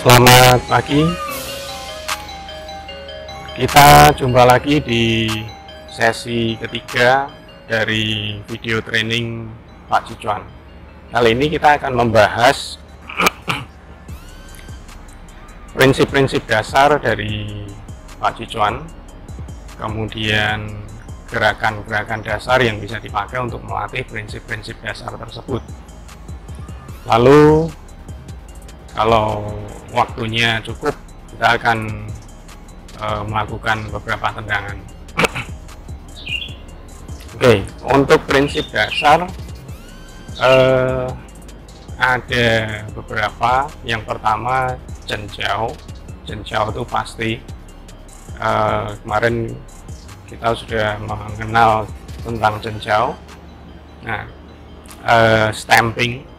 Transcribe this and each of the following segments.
Selamat pagi. Kita jumpa lagi di sesi ketiga dari video training Pak Cicuan. Kali ini kita akan membahas prinsip-prinsip dasar dari Pak Cicuan, kemudian gerakan-gerakan dasar yang bisa dipakai untuk melatih prinsip-prinsip dasar tersebut. Lalu kalau waktunya cukup, kita akan melakukan beberapa tendangan. Oke, untuk prinsip dasar ada beberapa. Yang pertama, cenjau. Cenjau itu pasti kemarin kita sudah mengenal tentang cenjau. Nah, stamping.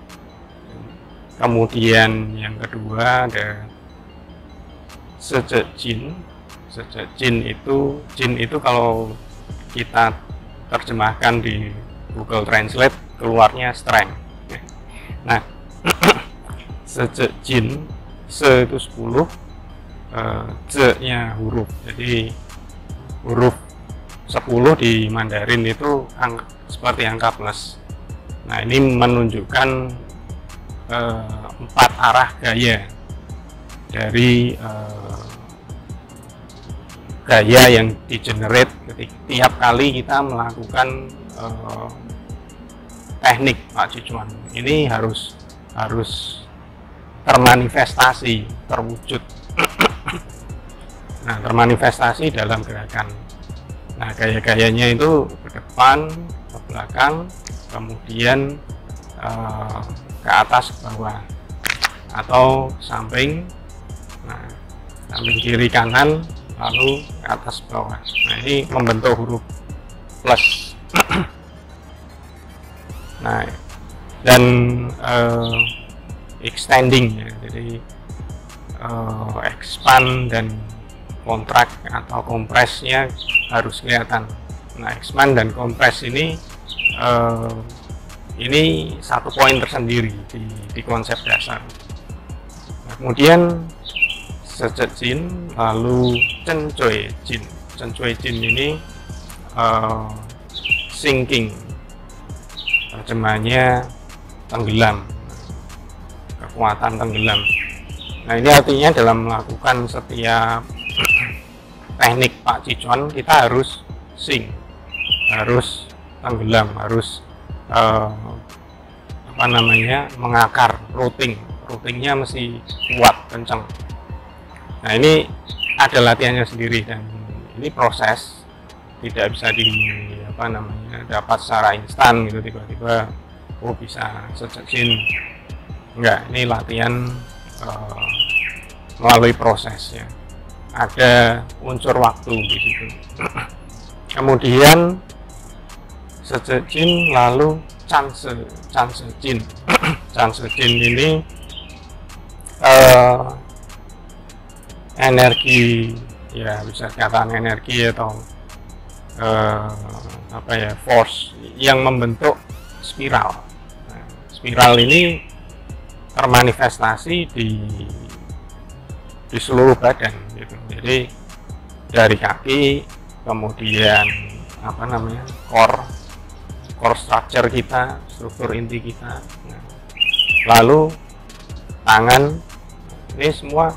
Kemudian yang kedua ada sejejin. Sejejin itu kalau kita terjemahkan di Google Translate keluarnya strength. Nah, sejejin, se itu 10, j-nya huruf. Jadi huruf 10 di Mandarin itu seperti angka plus. Nah, ini menunjukkan 4 arah gaya dari gaya yang di-generate tiap kali kita melakukan teknik Pak Cicuan. Ini harus termanifestasi, terwujud. Nah, termanifestasi dalam gerakan. Nah, gaya-gayanya itu ke depan, ke belakang, kemudian ke atas, ke bawah, atau samping. Nah, samping kiri kanan, lalu ke atas bawah. Nah, ini membentuk huruf plus. Nah, dan extending ya, jadi expand dan kontrak atau kompresnya harus kelihatan. Nah, expand dan kompres ini satu poin tersendiri di konsep dasar. Nah, kemudian sejejin, lalu cencuejin. Cencuejin ini sinking, terjemahnya tenggelam, kekuatan tenggelam. Nah, ini artinya dalam melakukan setiap teknik Pak Cicuan kita harus sink, harus tenggelam, harus mengakar, routingnya mesti kuat, kencang. Nah, ini ada latihannya sendiri dan ini proses, tidak bisa dapat secara instan gitu tiba-tiba bisa sejejin. Enggak, ini latihan melalui proses ya. Ada unsur waktu di situ. Kemudian sejejin, lalu cansejin. Cansejin ini energi, ya bisa dikatakan energi atau force yang membentuk spiral. Nah, spiral ini termanifestasi di seluruh badan gitu. Jadi dari kaki, kemudian core structure kita, struktur inti kita. Nah, lalu tangan, ini semua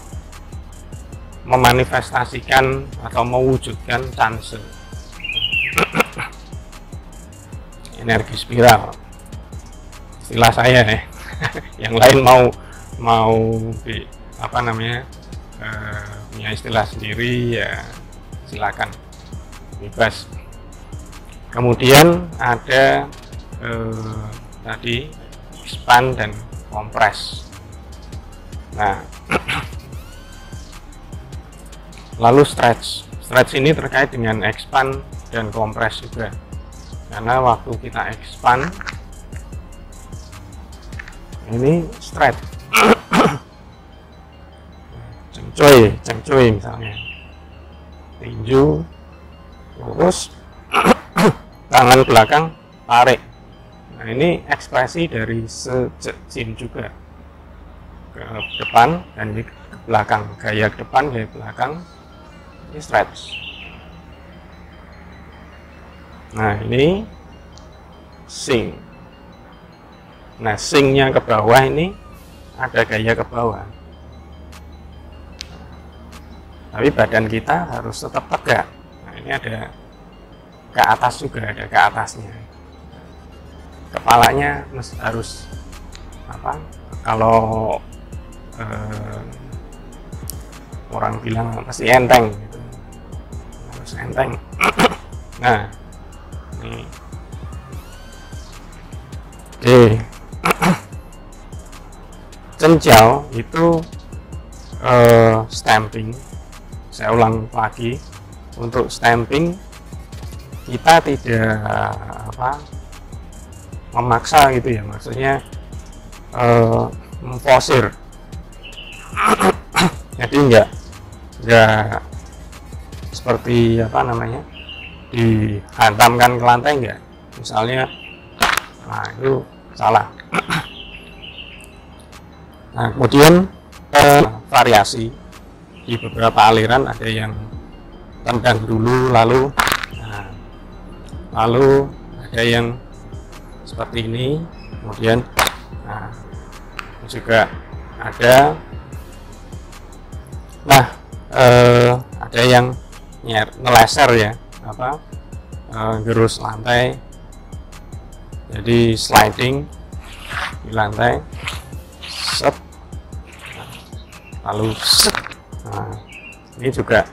memanifestasikan atau mewujudkan canse. Energi spiral, istilah saya ya. Yang lain mau punya istilah sendiri ya silakan, bebas. Kemudian ada tadi expand dan compress. Nah, lalu stretch. Stretch ini terkait dengan expand dan compress juga. Karena waktu kita expand, ini stretch. Cengcoy misalnya. Tinju, lurus, tangan belakang, tarik. Nah, ini ekspresi dari sejejin juga. Ke depan dan ke belakang, gaya ke depan, gaya belakang, ini stretch. Nah ini sink. Nah sinknya ke bawah ini ada gaya ke bawah, tapi badan kita harus tetap tegak. Nah ini ada ke atas juga, ada ke atasnya. Kepalanya harus apa, kalau orang bilang pasti enteng gitu. Harus enteng. Nah ini oke. Cenjau itu stamping. Saya ulang lagi, untuk stamping kita tidak memaksa gitu ya, maksudnya memforsir. Jadi enggak seperti dihantamkan ke lantai, enggak. Misalnya, nah itu salah. Nah kemudian variasi di beberapa aliran, ada yang tendang dulu lalu ada yang seperti ini, kemudian juga ada ada yang ngeleser ya, gerus lantai, jadi sliding di lantai, set, lalu set. Nah ini juga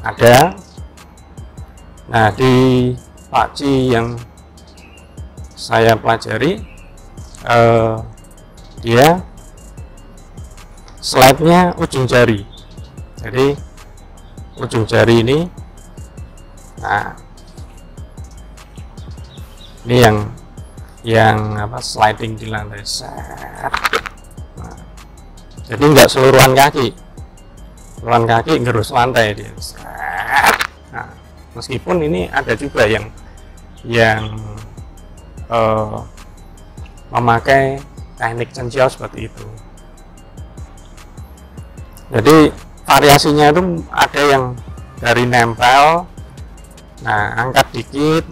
ada. Nah di Pakci yang saya pelajari, dia slide-nya ujung jari. Jadi ujung jari ini, nah ini yang sliding di lantai. Nah, jadi enggak seluruhan kaki gerus lantai dia. Nah, meskipun ini ada juga yang memakai teknik cenjau seperti itu. Jadi variasinya itu ada yang dari nempel, nah angkat dikit,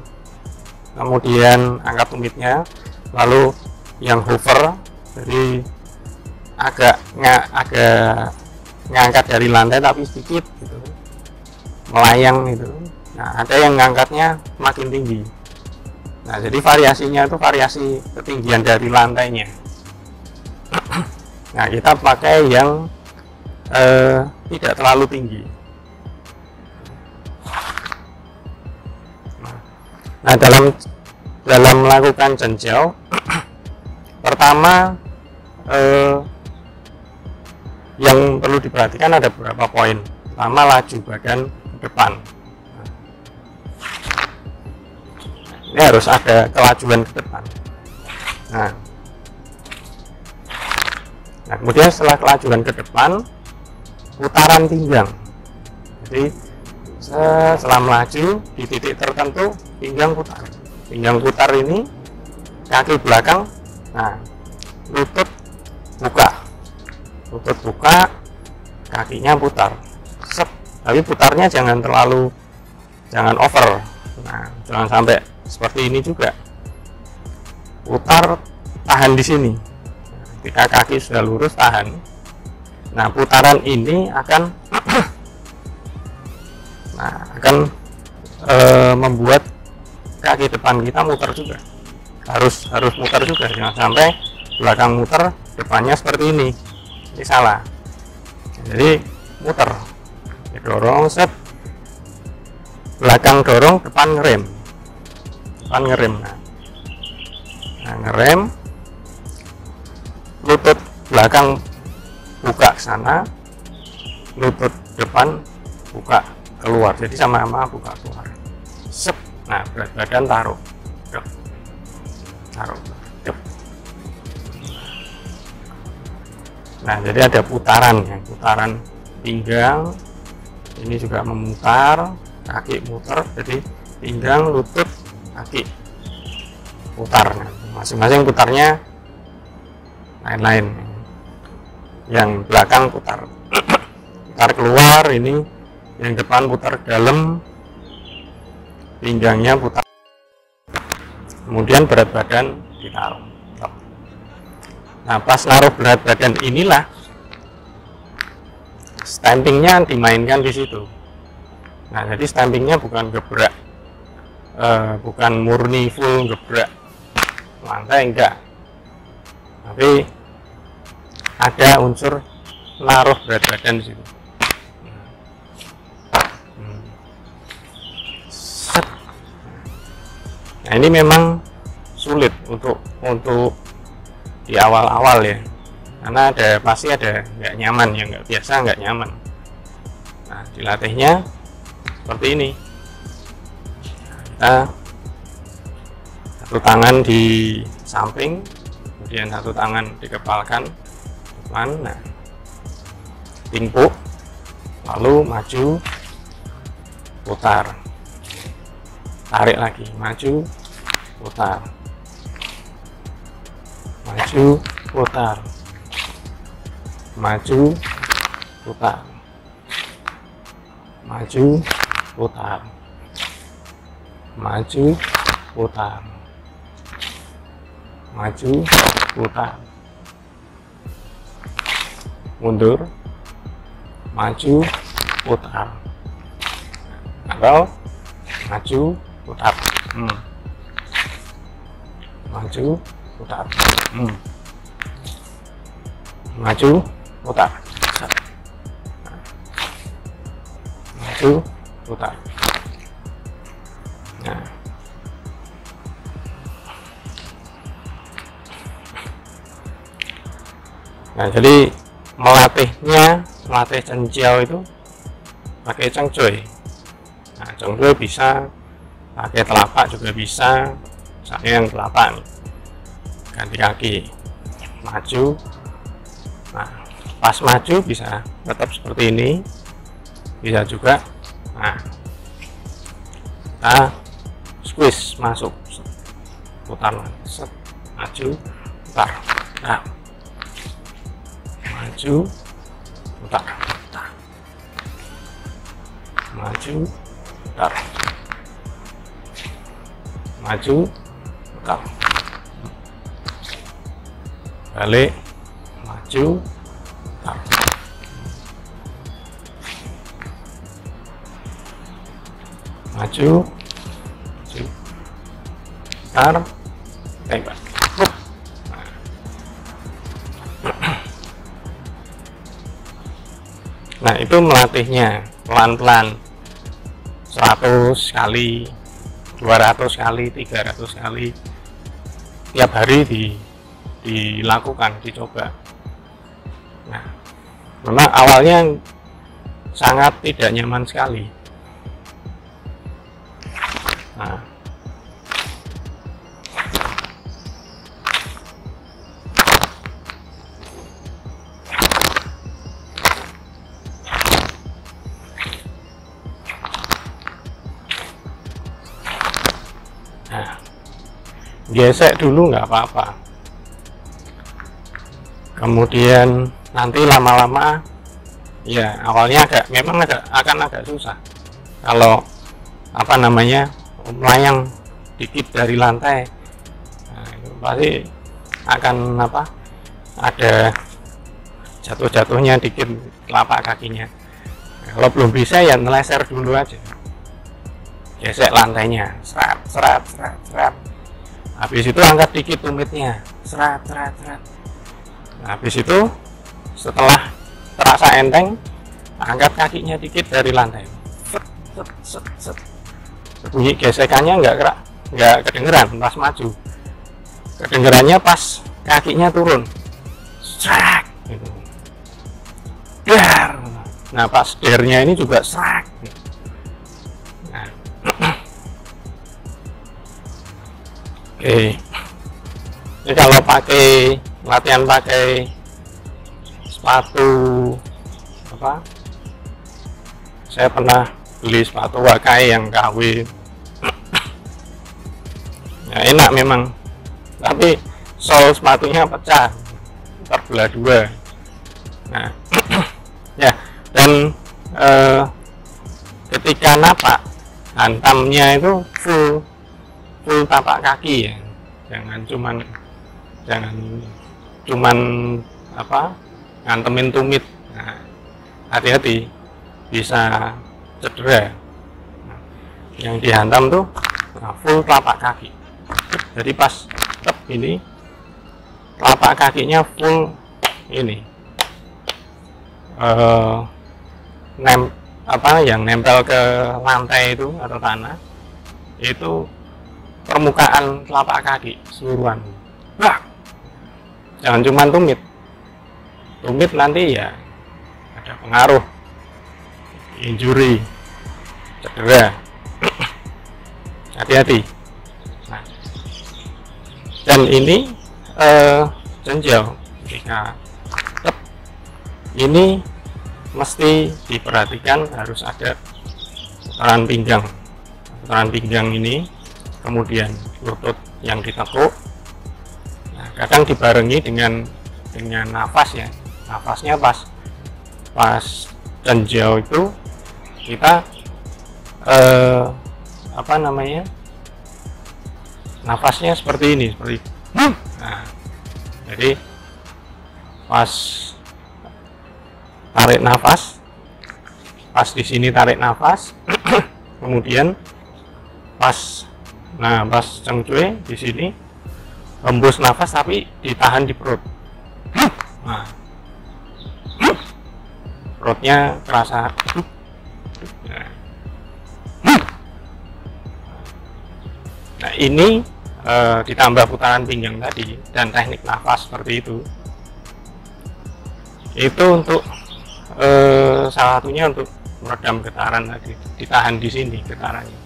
kemudian angkat tumitnya, lalu yang hover, jadi agak ngangkat dari lantai tapi sedikit gitu, melayang gitu. Nah ada yang ngangkatnya makin tinggi. Nah jadi variasinya itu variasi ketinggian dari lantainya. Nah kita pakai yang tidak terlalu tinggi. Nah dalam melakukan cenjau, pertama yang perlu diperhatikan ada beberapa poin. Pertama, laju badan ke depan. Ini harus ada kelajuan ke depan. Nah kemudian setelah kelajuan ke depan, putaran pinggang. Jadi setelah melaju di titik tertentu, pinggang putar. Pinggang putar ini, kaki belakang, nah lutut buka, kakinya putar. Sep. Tapi putarnya jangan over. Nah jangan sampai seperti ini juga. Putar, tahan di sini. Ketika kaki sudah lurus, tahan. Nah putaran ini akan membuat kaki depan kita muter juga, harus muter juga, jangan sampai belakang muter, depannya seperti ini salah. Jadi muter, dorong, set, belakang dorong, depan ngerem, nah ngerem, lutut belakang buka ke sana, lutut depan buka keluar, jadi sama-sama buka keluar. Sep. Nah berat badan taruh. Nah jadi ada putaran pinggang, ini juga memutar, kaki muter, jadi pinggang, lutut, kaki putar. Nah, masing-masing putarnya lain-lain. Yang belakang putar putar keluar, ini yang depan putar ke dalam, pinggangnya putar, kemudian berat badan ditaruh. Nah, pas naruh berat badan inilah stampingnya dimainkan di situ. Nah, jadi stampingnya bukan gebrak, bukan murni full gebrak lantai, enggak, tapi ada unsur naruh berat badan di situ. Nah, ini memang sulit untuk di awal-awal ya, karena pasti ada nggak nyaman, yang nggak biasa, nggak nyaman. Nah, dilatihnya seperti ini. Kita satu tangan di samping, kemudian satu tangan dikepalkan depan, nah timpuk, lalu maju, putar, tarik lagi, maju, putar, maju, putar, maju, putar, maju, putar, maju, putar, maju, putar, mundur, maju, putar, atau maju, putar, maju, putar, maju, putar, maju, putar. Nah, jadi melatih cenciau itu pakai cengcoy. Nah, cengcoy bisa pakai telapak juga bisa. Saya yang telapak nih, ganti kaki, maju. Nah, pas maju bisa tetap seperti ini, bisa juga. Nah, kita squeeze masuk, putar, set, maju, putar, nah, maju, putar, putar, maju, putar, maju, putar, balik, maju, putar, maju, putar, tembak. Nah, itu melatihnya pelan-pelan 100 kali, 200 kali, 300 kali tiap hari dilakukan, dicoba. Nah, memang awalnya sangat tidak nyaman sekali. Nah, gesek dulu nggak apa-apa, kemudian nanti lama-lama ya awalnya akan agak susah kalau apa namanya melayang dikit dari lantai. Nah, itu pasti akan ada jatuh-jatuhnya dikit telapak kakinya. Nah, kalau belum bisa ya meleser dulu aja, gesek lantainya, serat serat serat serat. Habis itu angkat dikit tumitnya, serat serat serat. Nah, habis itu setelah terasa enteng, angkat kakinya dikit dari lantai, set set set set. Bunyi gesekannya nggak kedengeran pas maju, kedengerannya pas kakinya turun, serak gitu. Dar. Nah, pas dernya ini juga serak. Nah. Oke, ini kalau latihan pakai sepatu saya pernah beli sepatu Wakai yang KW, ya enak memang, tapi sol sepatunya pecah, terbelah dua. Nah, ya Dan ketika napak, hantamnya itu full tapak kaki ya, jangan cuman apa, ngantemin tumit. Nah, hati-hati bisa cedera. Nah, yang dihantam tuh full telapak kaki. Jadi pas ini telapak kakinya full ini yang nempel ke lantai itu atau tanah, itu permukaan telapak kaki seluruhan. Nah, jangan cuma tumit nanti ya ada pengaruh injury, cedera. Hati-hati. Nah, dan ini jenjau ketika ini mesti diperhatikan, harus ada putaran pinggang ini, kemudian lutut yang ditekuk. Nah, kadang dibarengi dengan nafas ya, nafasnya pas jenjau itu kita apa namanya, nafasnya seperti ini, seperti nah, jadi pas tarik nafas, pas di sini tarik nafas, kemudian pas cengcue di sini hembus nafas tapi ditahan di perut. Nah, perutnya terasa. Nah, ini ditambah putaran pinggang tadi dan teknik nafas seperti itu untuk salah satunya untuk meredam getaran tadi, ditahan di sini getarannya,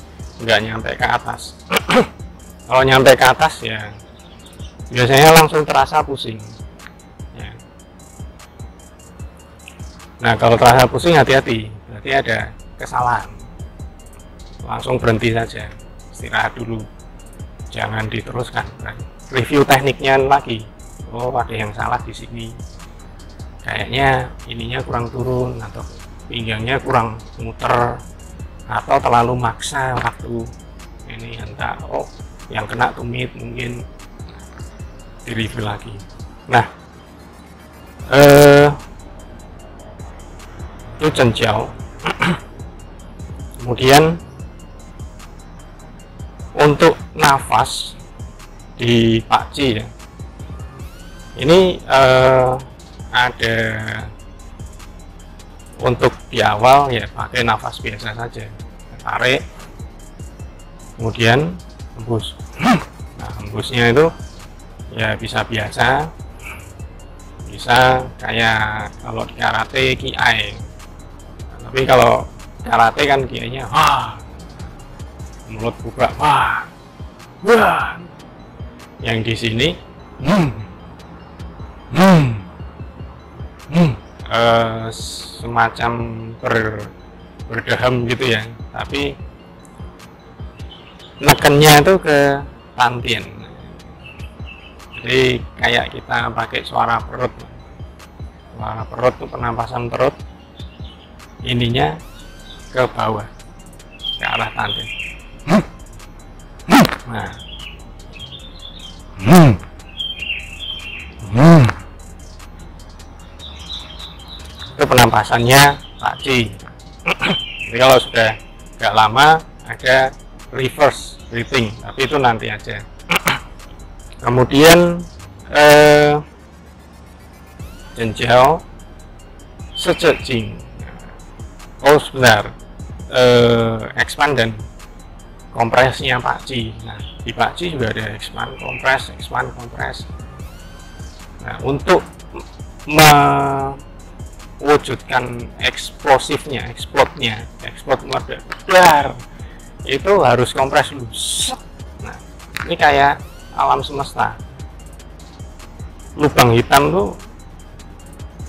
nggak nyampe ke atas. Kalau nyampe ke atas ya biasanya langsung terasa pusing ya. Nah, kalau terasa pusing hati-hati, berarti ada kesalahan, langsung berhenti saja, istirahat dulu, jangan diteruskan. Review tekniknya lagi, oh ada yang salah di sini, kayaknya ininya kurang turun, atau pinggangnya kurang muter, atau terlalu maksa waktu ini, entah yang kena tumit, mungkin di review lagi. Nah, itu jenjau. Kemudian untuk nafas di pakci ya, ini ada untuk di awal ya pakai nafas biasa saja, tarik kemudian hembus. Nah, hembusnya itu ya bisa biasa, bisa kayak kalau di karate kiai. Tapi kalau karate kan kiainya mulut buka, wah. Yang di sini semacam berdeham gitu ya, tapi nekennya itu ke tantien. Jadi kayak kita pakai suara perut tuh, penampasan perut, ininya ke bawah, ke arah tantien. Nah, itu penampasannya pakci. Jadi kalau sudah agak lama ada reverse breathing, tapi itu nanti aja. Kemudian jenjau sejejing. Oh sebentar, expand dan kompresnya pakci. Nah, di pakci juga ada expand kompres. Nah, untuk mewujudkan eksplodnya, itu harus kompres dulu. Nah, ini kayak alam semesta. Lubang hitam tuh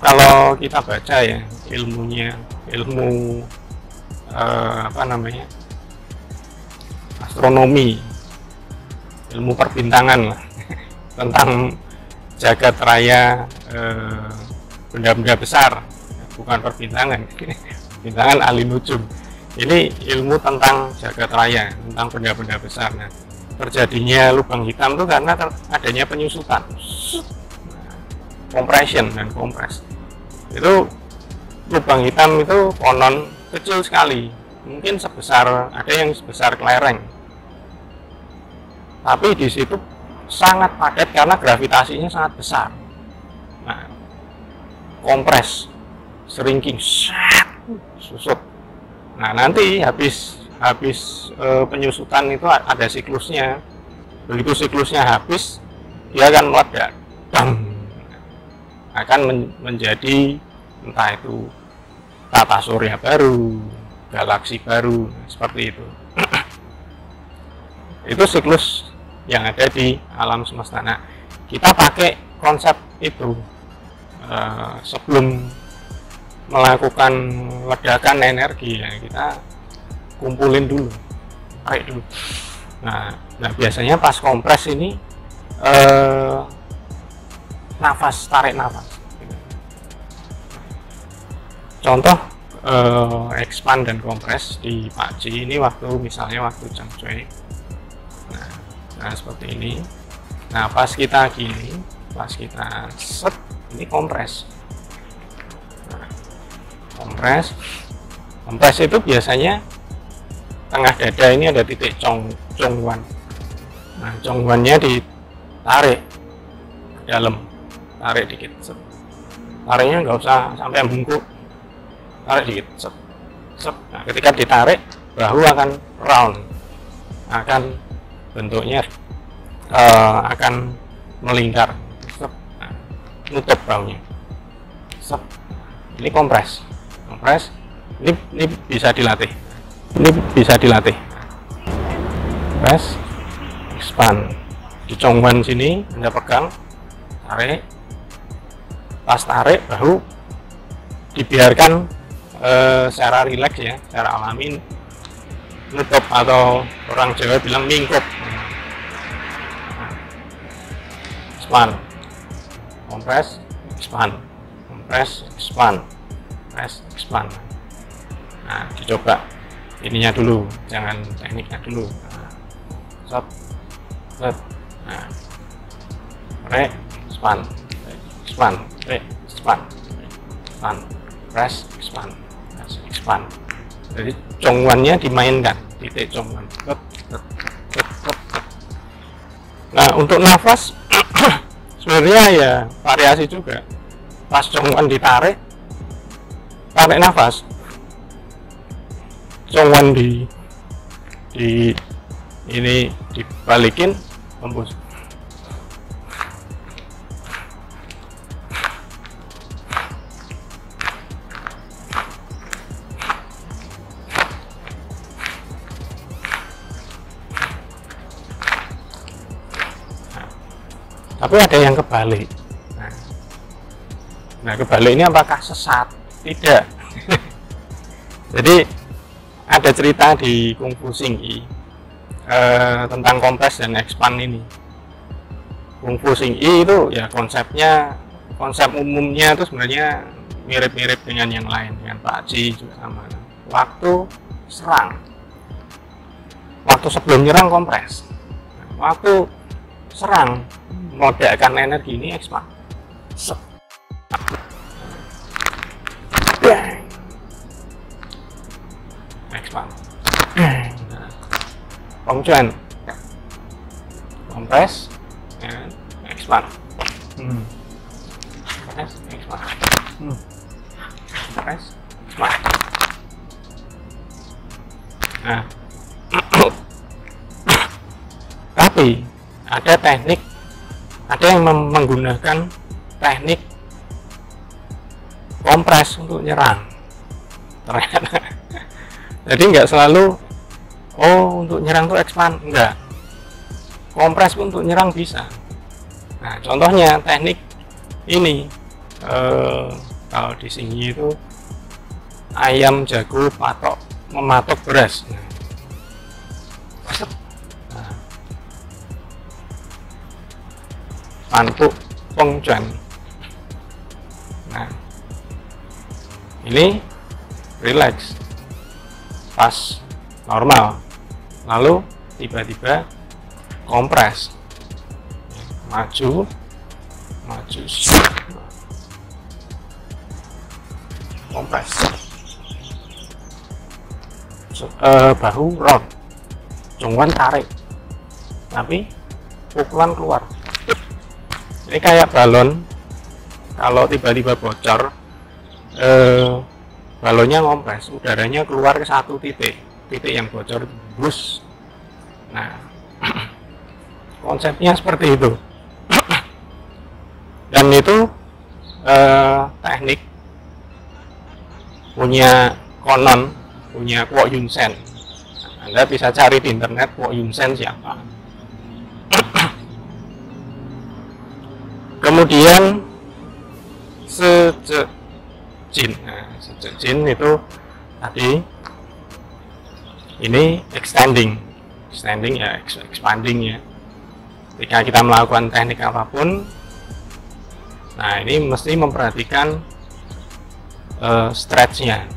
kalau kita baca ya ilmu astronomi, ilmu perbintangan lah, tentang jagat raya benda-benda besar, bukan perbintangan. Bintangan ahli nujum. Ini ilmu tentang jagat raya, tentang benda-benda besar. Nah, terjadinya lubang hitam itu karena adanya penyusutan, compression dan kompres. Itu lubang hitam itu konon kecil sekali, mungkin sebesar, ada yang sebesar kelereng, tapi di situ sangat padat karena gravitasinya sangat besar. Nah, kompres, shrinking, susut. Nah, nanti habis penyusutan itu ada siklusnya. Begitu siklusnya habis, dia akan meledak, akan menjadi entah itu tata surya baru, galaksi baru, seperti itu. Itu siklus yang ada di alam semesta. Nah, kita pakai konsep itu sebelum melakukan ledakan energi, ya kita kumpulin dulu, tarik dulu. Nah biasanya pas kompres ini tarik nafas. Contoh expand dan kompres di Pakji ini misalnya waktu Changcui. Nah seperti ini. Nah pas kita gini, pas kita set, ini kompres. Kompres itu biasanya tengah dada ini ada titik Chongwan. Nah, Chongwannya ditarik ke dalam, tarik dikit. Tariknya nggak usah sampai bungkuk, tarik dikit. Nah, ketika ditarik, bahu akan round, akan bentuknya akan melingkar. Nah, nutup bahunya. Ini kompres. Ini bisa dilatih. Press, expand. Di Chongwan sini Anda pegang, tarik. Pas tarik, bahu dibiarkan secara rileks ya, secara alami, nutup, atau orang Jawa bilang mingkup. Expand, kompres, expand, kompres, expand, press, expand. Nah, dicoba ininya dulu, jangan tekniknya dulu. Nah, expand, press, expand. Jadi Chongwannya dimainkan, titik Chongwan. Nah, untuk nafas sebenarnya ya variasi juga. Pas Chongwan tarik nafas, Chongwan ini dibalikin, hembus. Tapi ada yang kebalik. Nah, kebalik ini apakah sesat? Tidak. Jadi ada cerita di Kungfu Xingyi tentang kompres dan expand ini. Kungfu Xingyi itu ya konsep umumnya itu sebenarnya mirip-mirip dengan yang lain, dengan Pakji juga sama. Waktu sebelum nyerang kompres, waktu serang meledakkan energi ini expand. Expand. Pengcuan, kompres, and expand. Kompres, expand. Kompres, expand. Nah, tapi ada teknik, ada yang menggunakan teknik kompres untuk nyerang. Ternyata jadi nggak selalu untuk nyerang tuh expand, enggak. Kompres pun untuk nyerang bisa. Nah, contohnya teknik ini kalau di Xingyi itu ayam jago mematok beras. Nah, pantuk pengcuan. Nah, ini relax pas normal, lalu tiba-tiba kompres, maju, kompres, bahu round, jongwan tarik, tapi pukulan keluar. Ini kayak balon, kalau tiba-tiba bocor, balonnya ngompres, udaranya keluar ke satu titik yang bocor, bus. Nah, konsepnya seperti itu. Dan itu teknik konon punya Kwok Yun Sen. Anda bisa cari di internet Kwok Yun Sen siapa. Kemudian Sejin. Nah, Sejin itu tadi ini expanding ya, expanding ya. Ketika kita melakukan teknik apapun, nah ini mesti memperhatikan stretchnya.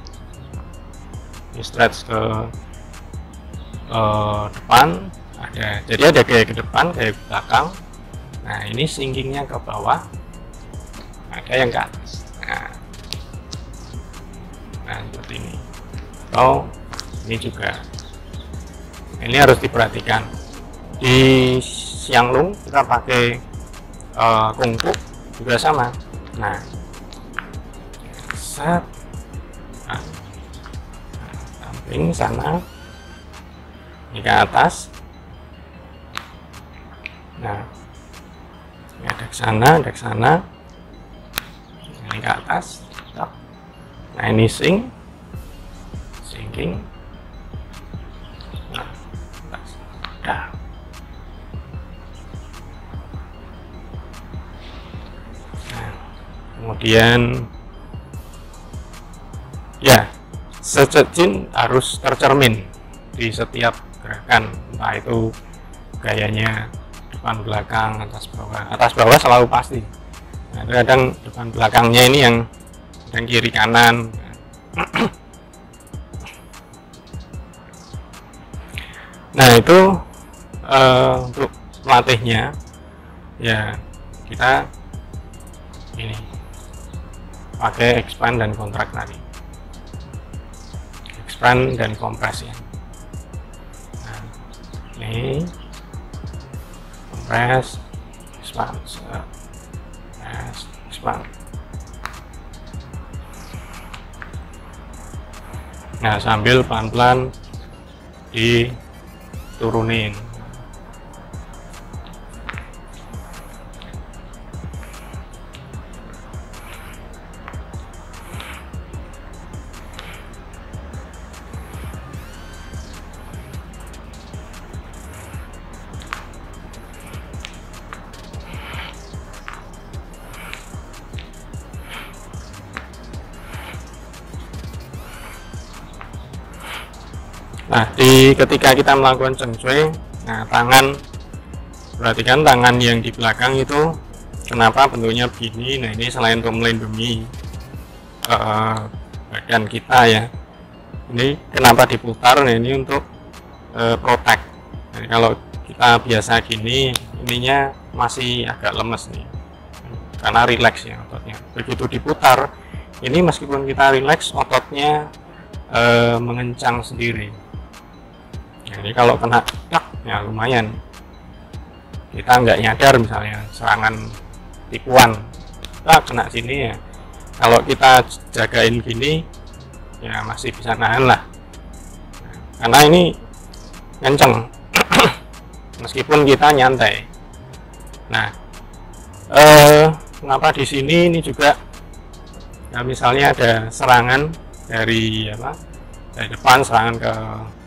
Ini stretch ke depan, jadi ada gaya ke depan, gaya ke belakang. Nah ini sinking-nya ke bawah, ada yang ke atas. Nah seperti ini. Oh, ini juga. Ini harus diperhatikan. Di Xianglong kita pakai kungfu juga sama. Nah, set, samping sana, ini ke atas. Nah, ini ada ke sana, ini ke atas. Nah, ini sinking. Nah, kemudian ya, Sejin harus tercermin di setiap gerakan, entah itu gayanya depan belakang, atas bawah selalu pasti. Nah, kadang depan belakangnya ini yang kiri kanan. Nah itu untuk melatihnya ya, kita ini pakai expand dan contract tadi, expand dan kompres ya. Nah, ini kompres, expand, expand. Nah sambil pelan-pelan diturunin. Nah, ketika kita melakukan Cheng Shui, nah perhatikan tangan yang di belakang itu kenapa bentuknya begini. Nah, ini selain untuk melindungi badan kita ya, ini kenapa diputar. Nah, ini untuk protect. Nah, kalau kita biasa gini, ininya masih agak lemes nih, karena relax ya ototnya. Begitu diputar, ini meskipun kita relax, ototnya mengencang sendiri. Jadi kalau kena tak ya lumayan, kita nggak nyadar misalnya serangan tipuan, tak kena sini ya, kalau kita jagain gini ya masih bisa nahan lah. Nah, karena ini kenceng meskipun kita nyantai. Nah kenapa di sini ini juga ya, misalnya ada serangan dari depan, serangan ke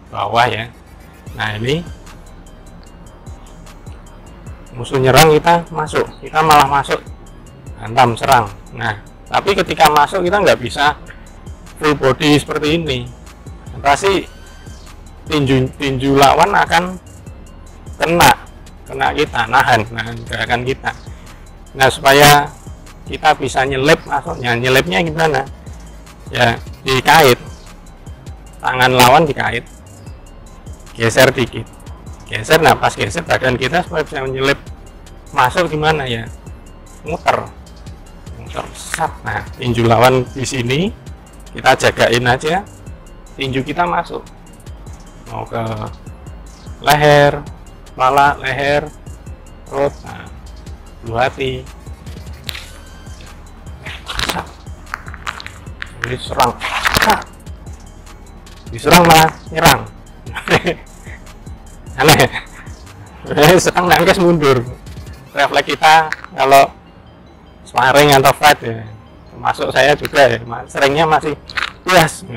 bawah ya. Nah ini musuh nyerang, kita malah masuk hantam serang. Nah tapi ketika masuk kita nggak bisa full body seperti ini, pasti tinju lawan akan kena kita, nahan gerakan kita. Nah supaya kita bisa nyelip, masuknya nyelipnya gimana ya dikait, tangan lawan dikait, geser dikit, geser. Nah pas geser badan kita supaya bisa menyelip masuk gimana ya, muter sat. Nah tinju lawan di sini kita jagain aja, tinju kita masuk mau ke leher, kepala, leher, perut. Nah lu hati diserang, diserang malah nyerang. Aneh, serang nangkes mundur. Refleks kita kalau sparring atau fight ya, termasuk saya juga ya, seringnya masih yes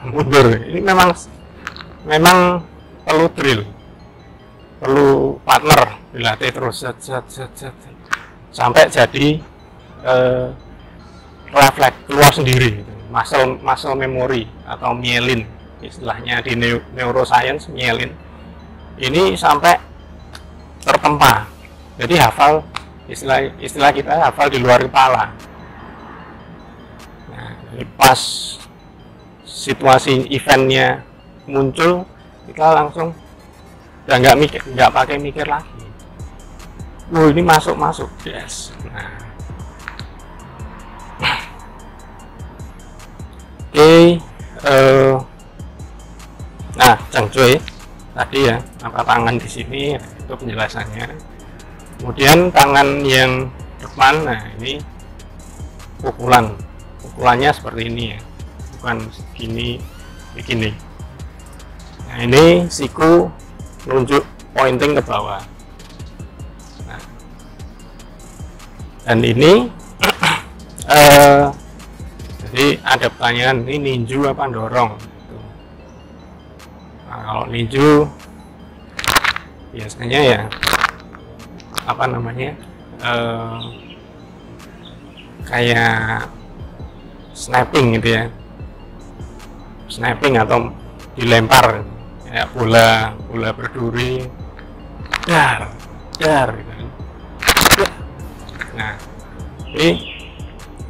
mundur. Ini memang perlu drill, perlu partner, dilatih terus sampai jadi refleks keluar sendiri, muscle memory atau myelin istilahnya di neuroscience. Myelin ini sampai tertempa, jadi hafal, istilah kita hafal di luar kepala. Nah, pas situasi eventnya muncul, kita langsung udah nggak pakai mikir lagi. Ini masuk yes. Nah, Chang Cui tadi ya, angkat tangan di sini itu penjelasannya. Kemudian tangan yang depan, nah ini pukulannya seperti ini ya, bukan begini. Nah ini siku nunjuk pointing ke bawah. Nah, dan ini jadi ada pertanyaan, ini ninju apa dorong? Nah, kalau ninju biasanya ya apa namanya, kayak snapping gitu ya, snapping atau dilempar kayak bola berduri, dar gitu. Nah ini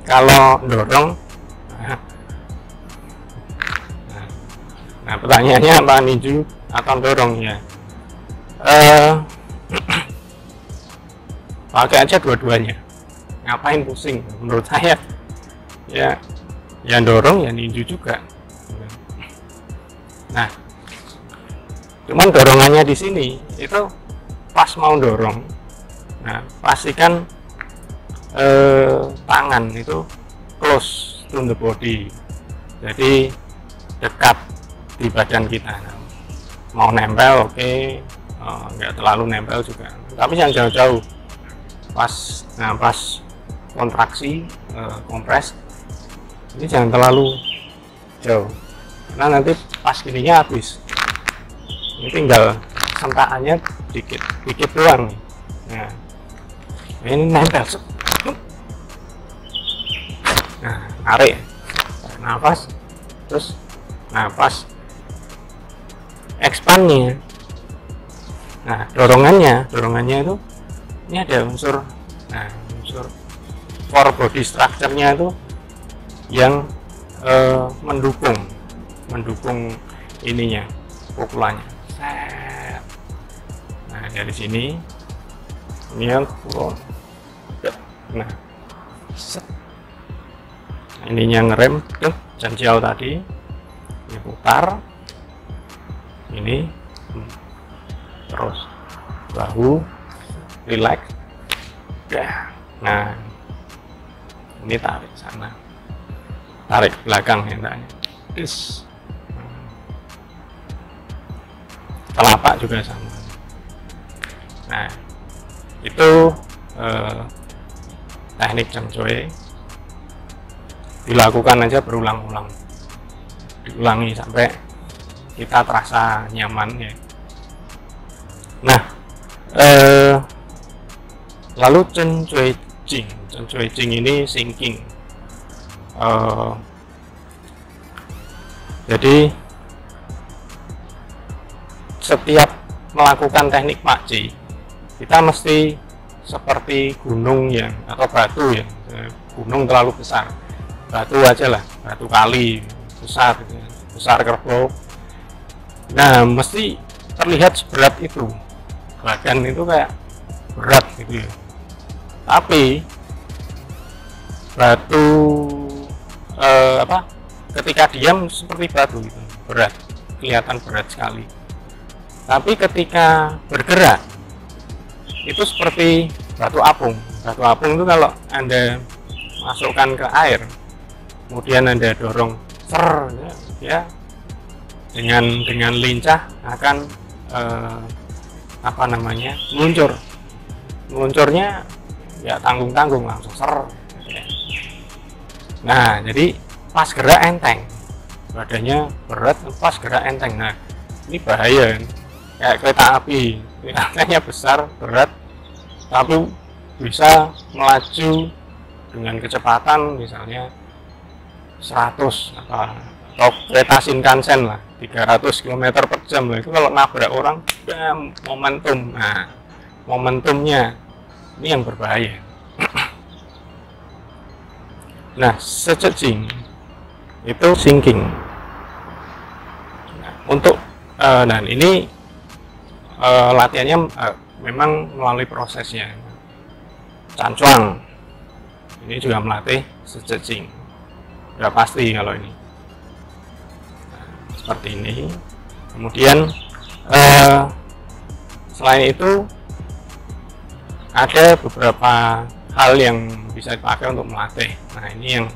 kalau dorong, nah pertanyaannya apa, ninju atau dorong ya? Pakai aja dua-duanya, ngapain pusing? Menurut saya ya dorong ya ninju juga. Nah cuman dorongannya di sini itu pas mau dorong, nah pastikan tangan itu close to the body, jadi dekat di badan kita. Nah, mau nempel oke, nggak terlalu nempel juga, tapi jangan jauh-jauh. Pas kontraksi, kompres ini jangan terlalu jauh, karena nanti pas ininya habis. Ini tinggal sentakannya dikit doang. Nah ini nempel. Nah tarik nafas, terus nafas, expandnya. Nah dorongannya itu ini ada unsur core body structure-nya itu yang mendukung ininya, pukulannya. Nah dari sini ini yang ininya ngerem tuh Chanjiao tadi, ini putar, ini terus bahu relax. Nah ini tarik sana, tarik belakang hendaknya, telapak juga sama. Nah itu teknik Chang Cui, dilakukan aja berulang-ulang, diulangi sampai kita terasa nyaman ya. Nah lalu Chen Cui Jing ini sinking, jadi setiap melakukan teknik Makji kita mesti seperti gunung yang atau batu ya, gunung terlalu besar, batu aja lah, batu kali besar gitu ya, besar kerbau. Nah mesti terlihat seberat itu, badan itu kayak berat gitu ya. Tapi batu ketika diam seperti batu gitu, berat, kelihatan berat sekali. Tapi ketika bergerak itu seperti batu apung. Batu apung itu kalau Anda masukkan ke air, kemudian Anda dorong ser, ya dengan lincah akan meluncurnya ya tanggung-tanggung, langsung ser. Nah jadi pas gerak enteng, badannya berat, pas gerak enteng. Nah ini bahaya, kayak kereta api, katanya besar, berat, tapi bisa melaju dengan kecepatan misalnya 100 atau kereta Shinkansen lah, 300 km per jam lah. Itu kalau nabrak orang ya, momentum. Nah momentumnya ini yang berbahaya. Nah sejejing itu sinking. Nah, untuk dan ini latihannya memang melalui prosesnya. Cancuang ini juga melatih sejejing, udah pasti kalau ini. Nah, seperti ini. Kemudian selain itu ada beberapa hal yang bisa dipakai untuk melatih. Nah ini yang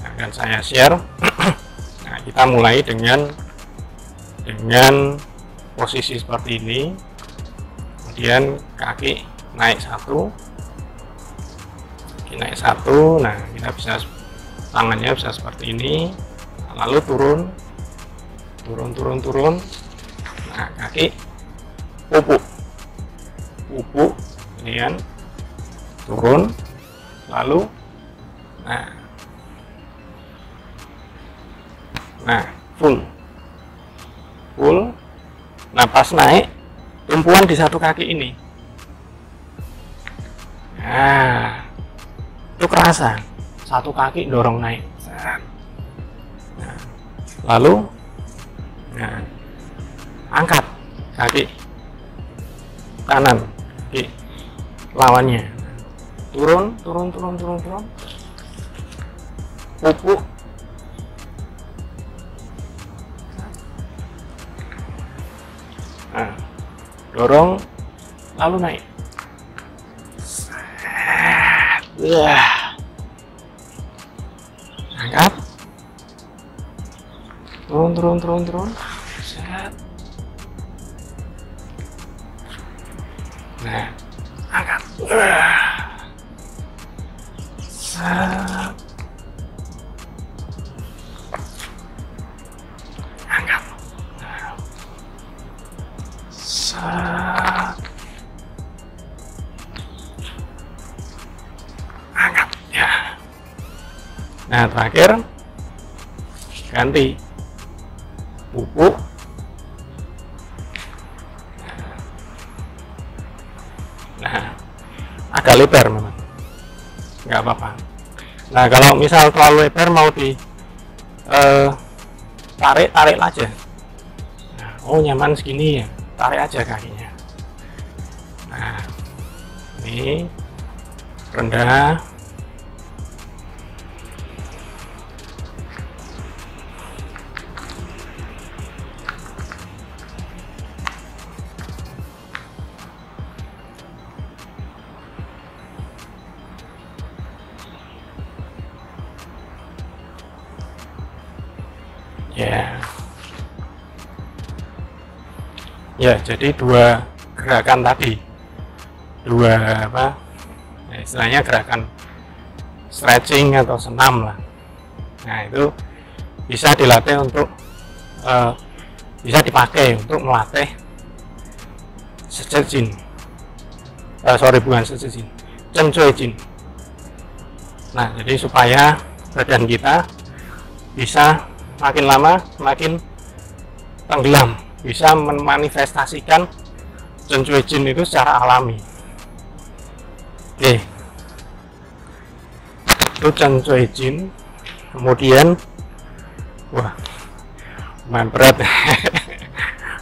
akan saya share. Nah kita mulai dengan posisi seperti ini, kemudian kaki naik satu, nah kita bisa tangannya bisa seperti ini, lalu turun, nah kaki pupuk ini kan, turun, lalu nah full. Nah pas naik tumpuan di satu kaki ini, nah itu kerasa, satu kaki dorong naik. Nah, lalu angkat kaki kanan, kaki lawannya, turun, pupuk, nah, dorong, lalu naik. Angkat, turun. Nah, angkat. Angkat. Angkat ya. Nah terakhir ganti pupuk. Nah agak lebar memang, nggak apa-apa. Nah kalau misal terlalu lebar mau di tarik aja. Nah, oh nyaman segini ya, tarik aja kakinya. Nah ini rendah, ya jadi dua gerakan tadi, istilahnya gerakan stretching atau senam lah. Nah itu bisa dilatih untuk bisa dipakai untuk melatih sejejin, bukan sejejin, cencuejin. Nah jadi supaya badan kita bisa makin lama makin tenggelam, bisa memanifestasikan cencuejin itu secara alami. Oke, itu cencuejin. Kemudian Wah, lumayan berat.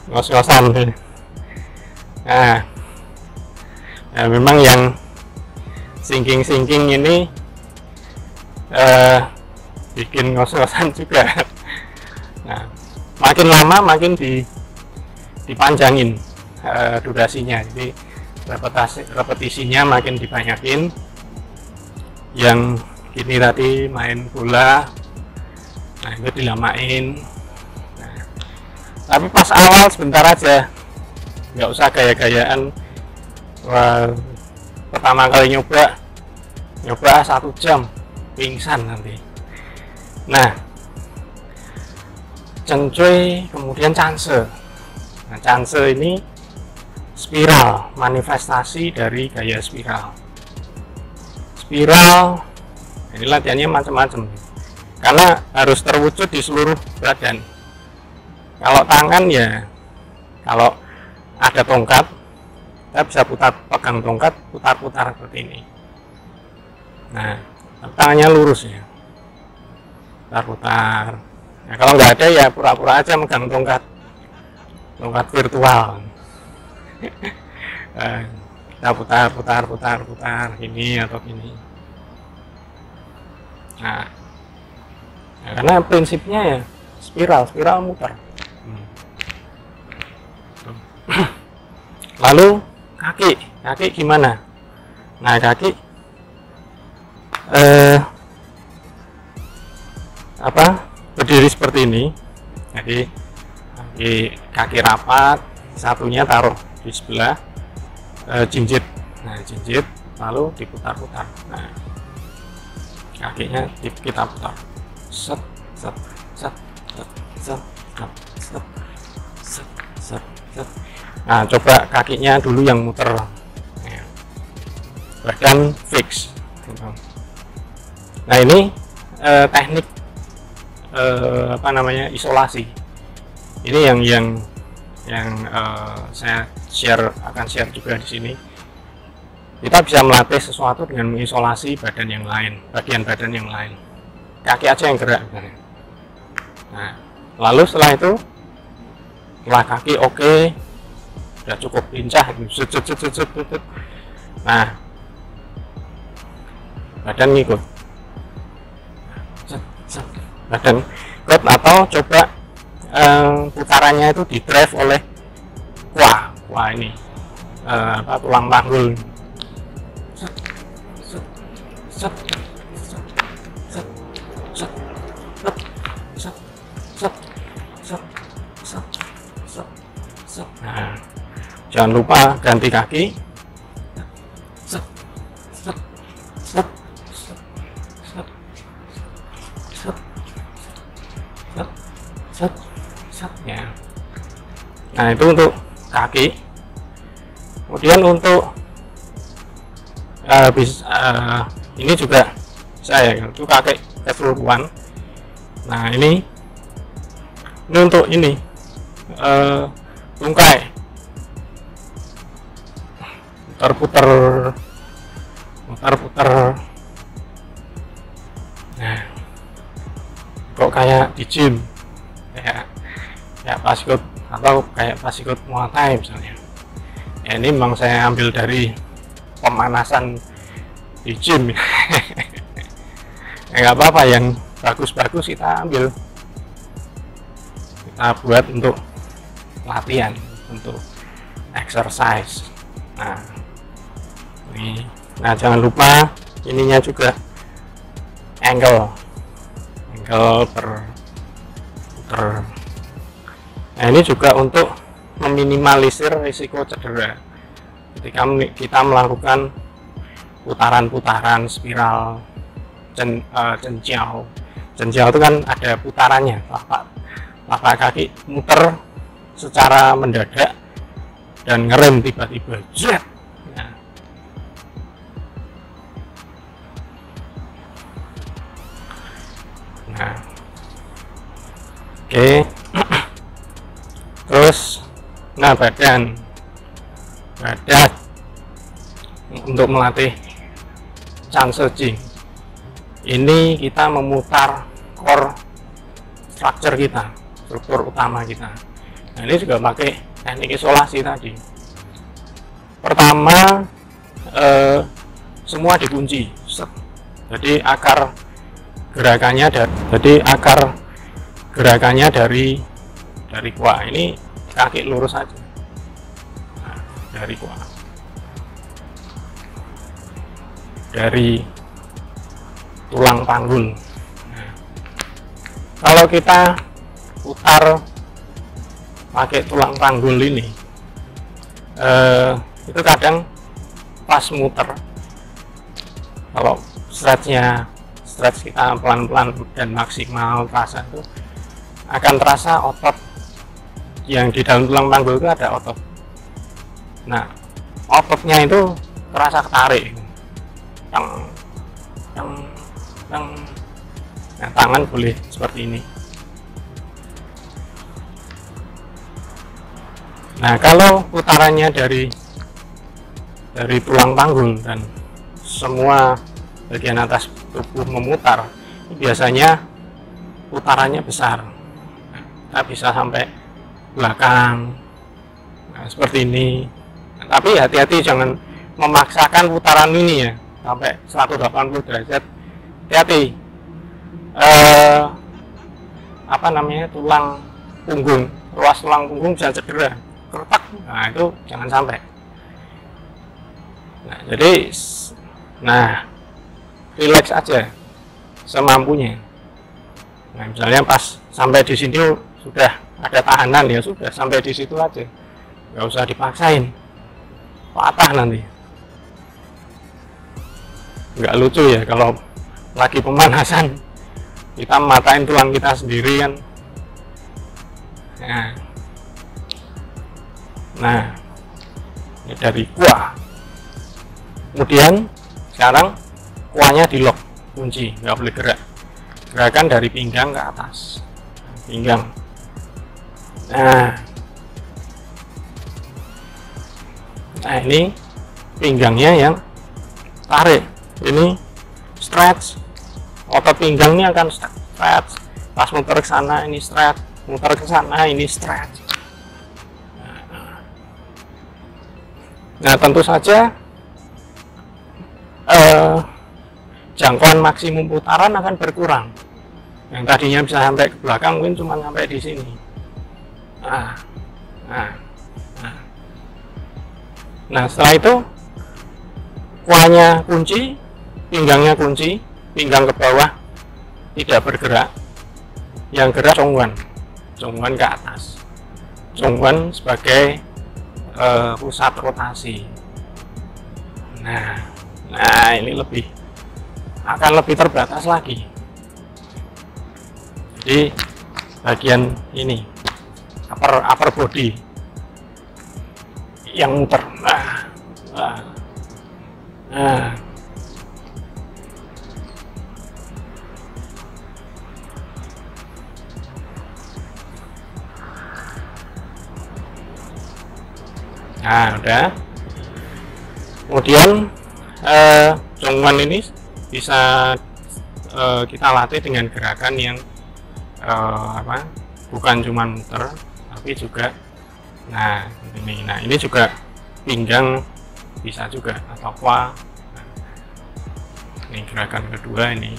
Ngos-ngosan. Nah, ya memang yang sinking ini bikin ngos-ngosan juga. Nah, makin lama makin dipanjangin durasinya, jadi repetisinya makin dibanyakin. Yang gini tadi main bola, nah itu dilamain. Nah, tapi pas awal sebentar aja, nggak usah gaya-gayaan. Wah, pertama kali nyoba 1 jam pingsan nanti. Nah, Cencuy, kemudian Canse. Nah, Canse ini spiral, manifestasi dari gaya spiral. Ini latihannya macam-macam, karena harus terwujud di seluruh badan. Kalau tangan ya, kalau ada tongkat, kita bisa pegang tongkat, putar-putar seperti ini. Nah, tangannya lurus ya, putar-putar. Nah, kalau nggak ada ya pura-pura aja megang tongkat virtual. Kita putar gini atau gini. Nah, karena prinsipnya ya spiral muter. Lalu kaki gimana? Nah, kaki berdiri seperti ini. Jadi kaki rapat, satunya taruh di sebelah jinjit. Nah, jinjit lalu diputar-putar. Nah, kakinya kita putar. Set. Nah, coba kakinya dulu yang muter. Nah, badan fix. Nah, ini teknik isolasi. Ini yang saya akan share juga di sini. Kita bisa melatih sesuatu dengan mengisolasi badan yang lain, bagian badan yang lain. Kaki aja yang gerak. Nah, lalu setelah itu, setelah kaki oke, udah cukup lincah. Nah, badan ngikut. Badan ikut, atau coba putarannya itu di drive oleh kuah ini, tulang panggul. Nah, jangan lupa ganti kaki. Ya. Nah, itu untuk kaki. Kemudian untuk ini juga saya itu kaki keseluruhan. Nah, ini untuk ini tungkai, putar-putar. Nah, kok kayak di gym, kayak pas ikut, atau kayak pas ikut Muay Thai misalnya. Ya, ini memang saya ambil dari pemanasan di gym. Ya, nggak apa-apa, yang bagus-bagus kita ambil, kita buat untuk latihan, untuk exercise. Nah, ini, nah jangan lupa ininya juga angle per. Nah, ini juga untuk meminimalisir risiko cedera ketika kita melakukan putaran-putaran spiral cenciao. Cenciao itu kan ada putarannya, telapak kaki muter secara mendadak dan ngerem tiba-tiba. Nah, oke. Terus, nah badan untuk melatih Canse Jing, ini kita memutar core struktur kita, struktur utama kita. Nah, ini juga pakai teknik isolasi tadi. Pertama, semua dikunci. Jadi akar gerakannya dari kuah ini kaki lurus saja. Nah, dari kuah, dari tulang panggul. Nah, kalau kita putar pakai tulang panggul ini, itu kadang pas muter, kalau stretch kita pelan-pelan dan maksimal terasa, itu akan terasa otot yang di dalam tulang panggul itu ada otot. Nah, ototnya itu terasa ketarik. Nah, tangan boleh seperti ini. Nah, kalau putarannya dari tulang panggul dan semua bagian atas tubuh memutar, biasanya putarannya besar. Kita bisa sampai belakang, nah, seperti ini. Nah, tapi hati-hati, jangan memaksakan putaran ini ya sampai 180 derajat. Hati-hati, tulang punggung, ruas tulang punggung bisa cedera, kertak. Nah, itu jangan sampai. Nah, jadi relax aja semampunya. Nah, misalnya pas sampai di sini sudah ada tahanan, ya sudah sampai di situ aja, nggak usah dipaksain, patah nanti. Nggak lucu ya kalau lagi pemanasan kita matain tulang kita sendiri kan. Nah, ini dari kuah. Kemudian sekarang kuahnya di lock, kunci, nggak boleh gerak. Gerakan dari pinggang ke atas, pinggang. Nah, ini pinggangnya yang tarik, ini stretch. Otot pinggang ini akan stretch. Pas muter ke sana ini stretch, muter ke sana ini stretch. Nah, tentu saja jangkauan maksimum putaran akan berkurang. Yang tadinya bisa sampai ke belakang mungkin cuma sampai di sini. Nah, setelah itu kuahnya kunci, pinggangnya kunci, pinggang ke bawah tidak bergerak. Yang gerak congguan ke atas. Congguan sebagai pusat rotasi. Nah, ini akan lebih terbatas lagi. Jadi bagian ini upper body yang muter. Nah, udah. Kemudian congguan ini bisa kita latih dengan gerakan yang bukan cuma muter, tapi juga ini juga pinggang bisa juga, atau kuah. Ini gerakan kedua ini.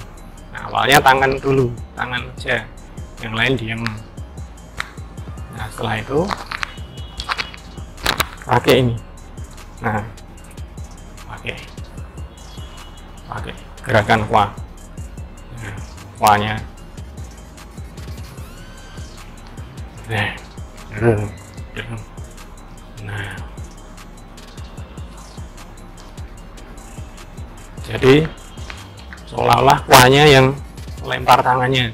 Nah, awalnya tangan dulu, tangan aja, yang lain diem. Nah, setelah itu pakai ini. Nah, pakai gerakan kuah. Nah, kuahnya. Nah, jadi seolah-olah kuahnya yang lempar tangannya.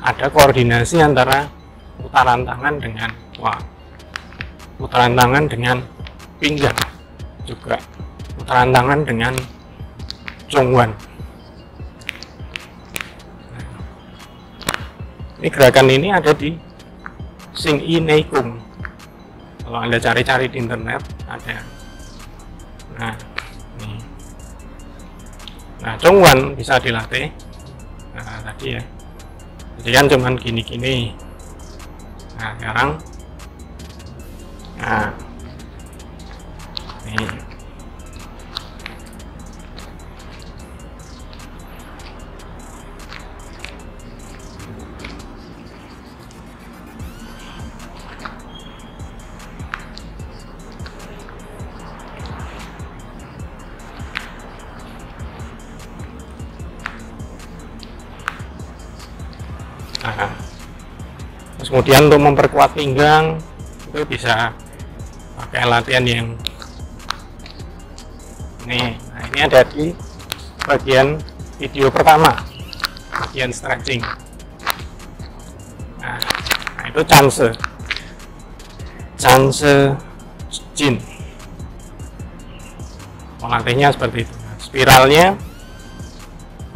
Ada koordinasi antara putaran tangan dengan kuah, putaran tangan dengan pinggang, juga putaran tangan dengan congguan. Ini gerakan ini ada di Sing I Nei Kung. Kalau Anda cari-cari di internet ada. Nah, congguan bisa dilatih. Nah, tadi ya. Jadi kan cuman gini-gini. Nah sekarang, nah ini nah, terus kemudian untuk memperkuat pinggang itu bisa pakai latihan yang nih. Nah ini ada di bagian video pertama, bagian stretching. Nah itu chance Jin, melatihnya seperti itu. Nah, spiralnya,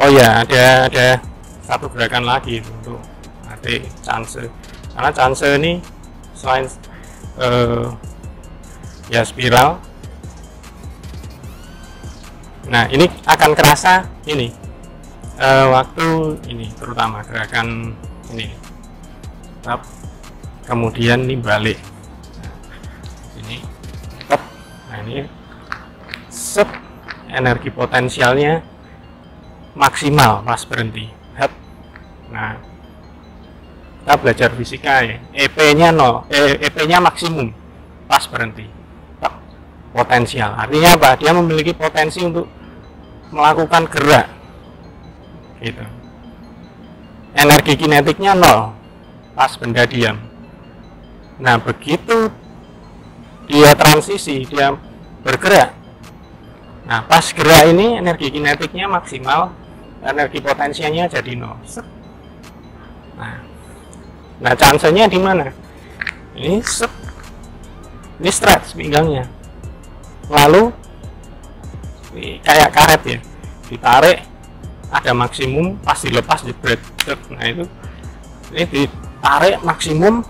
oh ya ada satu gerakan lagi untuk latih chance, karena chance ini selain ya spiral, nah ini akan kerasa ini waktu ini, terutama gerakan ini tap, kemudian ini balik, nah, ini tap, nah ini set, energi potensialnya maksimal pas berhenti. Nah kita belajar fisika ya, EP nya 0, EP nya maksimum pas berhenti, potensial artinya apa, dia memiliki potensi untuk melakukan gerak gitu. Energi kinetiknya 0 pas benda diam. Nah begitu dia transisi, dia bergerak, nah pas gerak ini energi kinetiknya maksimal, energi potensialnya jadi 0. Nah chance-nya di mana? Ini set, ini stretch pinggangnya, lalu ini kayak karet ya, ditarik ada maksimum, pas dilepas jebret. Nah itu ini ditarik maksimum,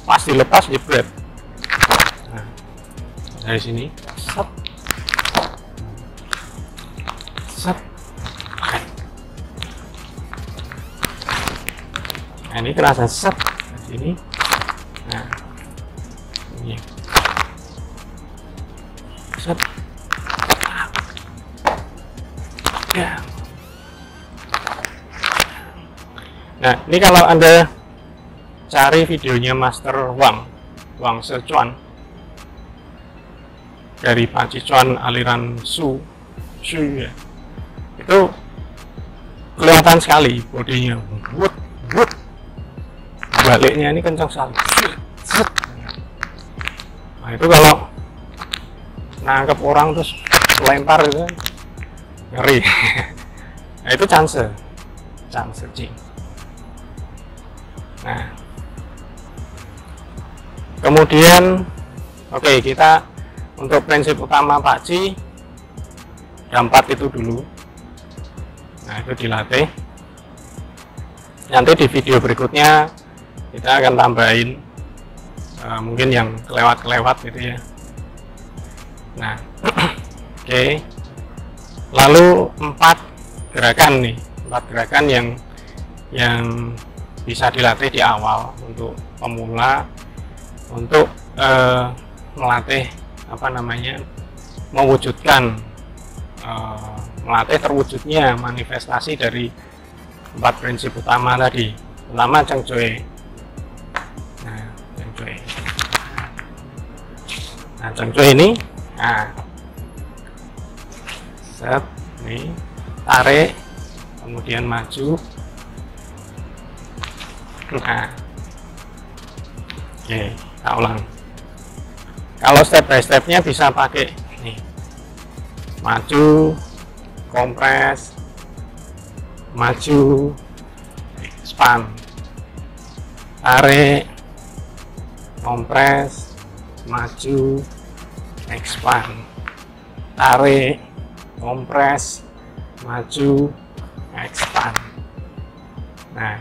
pas dilepas jebret. Nah dari sini set, set. Nah ini kerasa set di sini. Nah ini set ya. Nah ini kalau Anda cari videonya Master Wang Sichuan dari Pak Sichuan aliran Shu ya, itu kelihatan sekali bodinya, baliknya ini kencang sekali. Nah itu kalau nangkep orang terus lempar itu ngeri. Nah itu chance Jin. Nah kemudian oke, kita untuk prinsip utama Pak Ci ada 4 itu dulu. Nah itu dilatih, nanti di video berikutnya kita akan tambahin mungkin yang kelewat gitu ya. Nah oke, lalu 4 gerakan nih, 4 gerakan yang bisa dilatih di awal untuk pemula, untuk melatih apa namanya, mewujudkan melatih terwujudnya manifestasi dari 4 prinsip utama tadi. Pertama Cheng Cui. Nah Cheng Cui ini, nah set, nih tarik, kemudian maju. Nah oke, kita ulang. Kalau step by stepnya bisa pakai nih, maju, kompres, maju, expand, tarik, kompres, maju, expand, tarik, kompres, maju, expand. Nah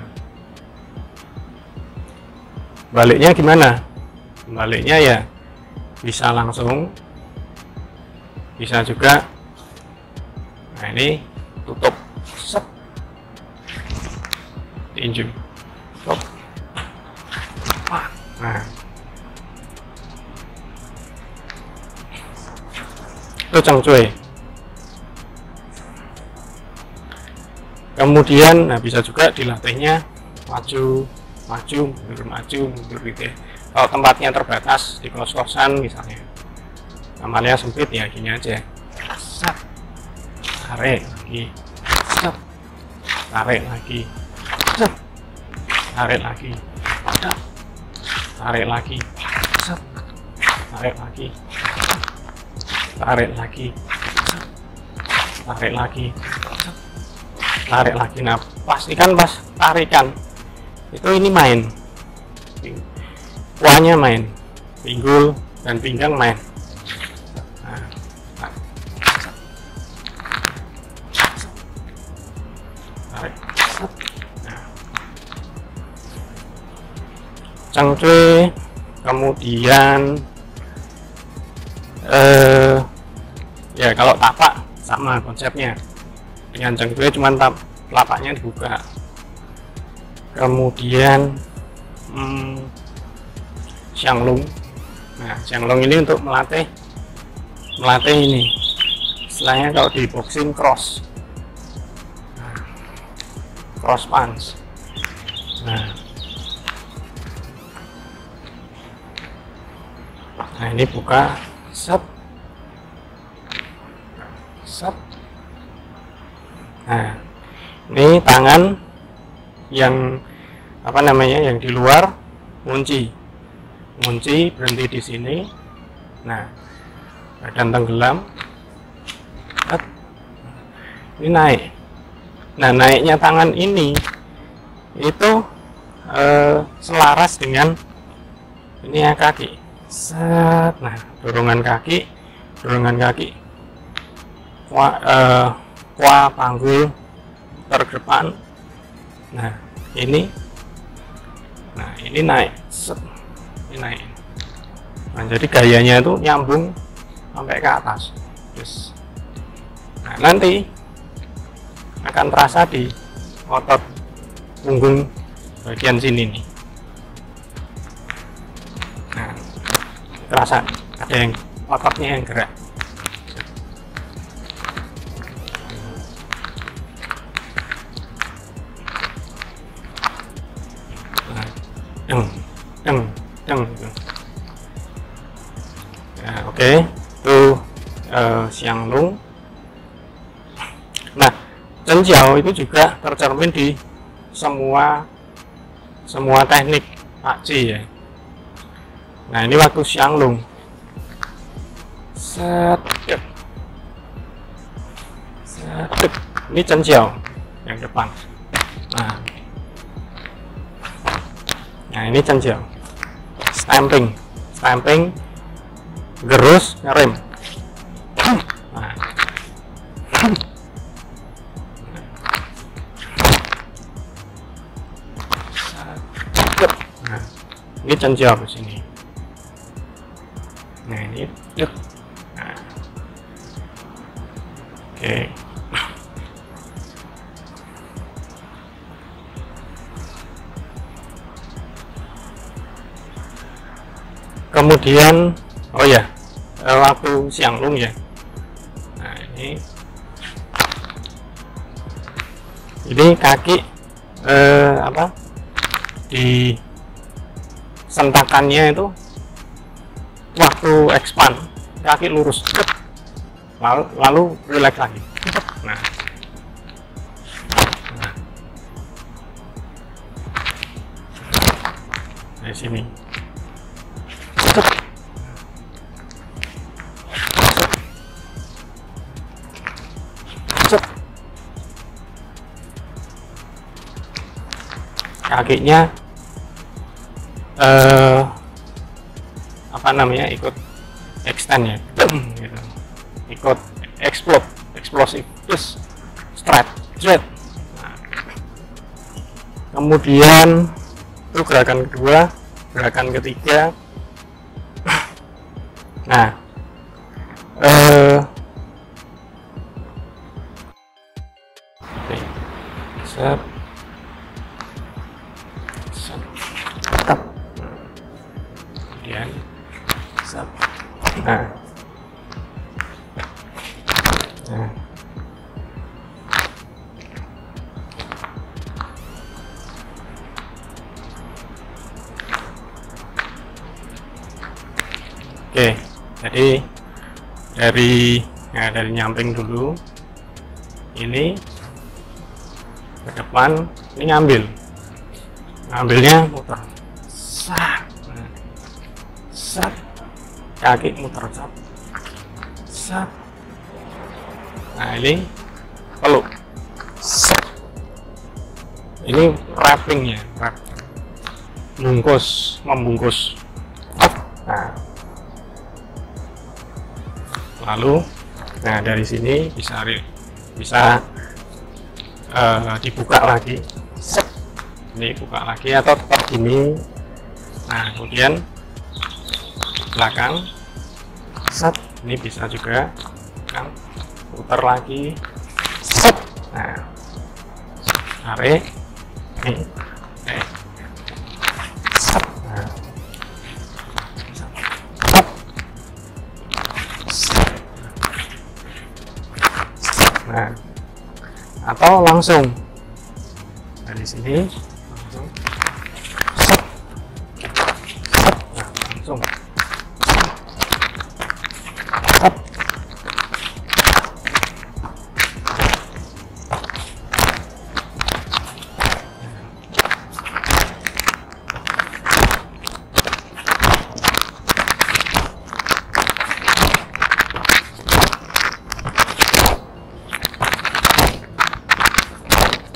baliknya gimana? Baliknya ya bisa langsung, bisa juga, nah ini tutup set. tinju. Stop. Nah, itu cengcuy. Kemudian bisa juga dilatihnya maju mundur gitu ya. Kalau tempatnya terbatas di kos-kosan misalnya, kamarnya sempit ya gini aja, set, tarik lagi, set, tarik lagi, set, tarik lagi, set, tarik lagi, set, tarik lagi, tarik lagi, set, tarik lagi, set, tarik lagi. Nah, pastikan pas tarikan itu ini main, kuahnya main, pinggul dan pinggang main. Tarik. Nah. Cengcuy. Kemudian ya kalau tapak sama konsepnya dengan cengcuy, cuman telapaknya dibuka. Kemudian xianglong. Nah, xianglong ini untuk melatih ini istilahnya kalau di boxing cross, cross punch. Nah, ini buka, set, set. Nah, ini tangan yang apa namanya, yang di luar kunci berhenti di sini. Nah, badan tenggelam, ini naik. Nah, naiknya tangan ini itu selaras dengan ini ya, kaki, set. Nah, dorongan kaki kuah panggul terdepan. Nah, ini naik, set, ini naik. Nah, jadi gayanya itu nyambung sampai ke atas. Yes. Nah, nanti akan terasa di otot punggung bagian sini nih. Nah, terasa ada yang ototnya yang gerak. Deng. Nah, oke. Itu xianglong. Nah, zhenjiao itu juga tercermin di semua teknik Pak Ci ya. Nah, ini waktu xianglong, set, ini zhenjiao yang depan. Nah, ini zhenjiao, stamping, gerus, ngerem. Nah, ini zhenjiao ke sini. Nah, ini nah. Oke. Kemudian oh ya, waktu xianglong ya. Nah, ini kaki di sentakannya itu waktu expand kaki lurus, lalu relax lagi. Nah, dari sini. Kakinya ikut extend ya, gitu. Ikut explosive, terus straight. Nah, kemudian itu gerakan kedua. Gerakan ketiga, nah set, kemudian set. Nah, nah. Oke, jadi dari nyamping dulu, ini ke depan, ini ngambilnya muter, sat, sat, kaki muter, sat, sat. Nah ini peluk, sat. Ini wrappingnya, membungkus. Nah, lalu, nah dari sini bisa dibuka lagi, set. Ini buka lagi atau tetap gini. Nah kemudian belakang, set. Ini bisa juga kan, putar lagi, set. Nah tarik, nih, set. Nah, nah, atau langsung dari sini langsung set, set. Nah, langsung set.